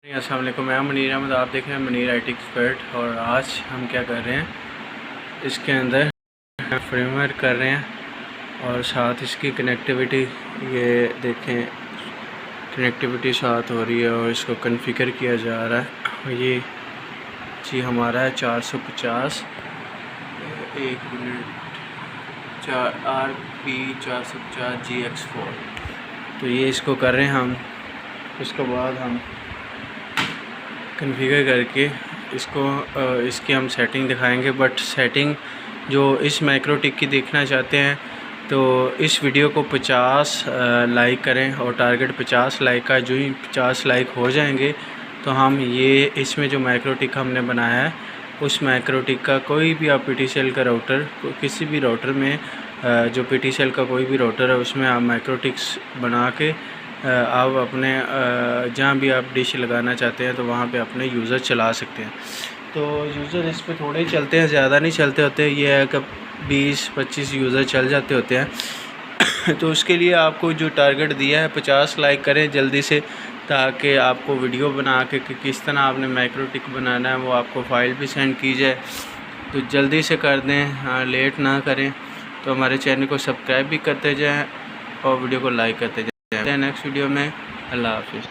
अस्सलाम वालेकुम, मैं मनीर अहमद। आप देख रहे हैं मनीर IT एक्सपर्ट। और आज हम क्या कर रहे हैं, इसके अंदर फ्रेमवर्क कर रहे हैं और साथ इसकी कनेक्टिविटी, ये देखें कनेक्टिविटी साथ हो रही है और इसको कॉन्फ़िगर किया जा रहा है। और ये जी हमारा है 450 1 मिनट RP 450 GX4। तो ये इसको कर रहे हैं हम। उसके बाद हम कॉन्फ़िगर करके इसकी हम सेटिंग दिखाएंगे। बट सेटिंग जो इस माइक्रोटिक की देखना चाहते हैं तो इस वीडियो को 50 लाइक करें और टारगेट 50 लाइक का। जो ही 50 लाइक हो जाएंगे तो हम ये इसमें जो माइक्रोटिक हमने बनाया है उस माइक्रोटिक का कोई भी आप PTCL का राउटर, किसी भी राउटर में जो PTCL का कोई भी राउटर है उसमें आप माइक्रोटिक्स बना के आप अपने जहाँ भी आप डिश लगाना चाहते हैं तो वहाँ पे अपने यूज़र चला सकते हैं। तो यूज़र इस पे थोड़े ही चलते हैं, ज़्यादा नहीं चलते होते। ये है कि 20-25 यूज़र चल जाते होते हैं। तो उसके लिए आपको जो टारगेट दिया है 50 लाइक करें जल्दी से, ताकि आपको वीडियो बना के कि किस तरह आपने माइक्रोटिक बनाना है वो आपको फ़ाइल भी सेंड की जाए। तो जल्दी से कर दें, हाँ लेट ना करें। तो हमारे चैनल को सब्सक्राइब भी करते जाएँ और वीडियो को लाइक करते जाएँ। नेक्स्ट वीडियो में। अल्लाह हाफिज़।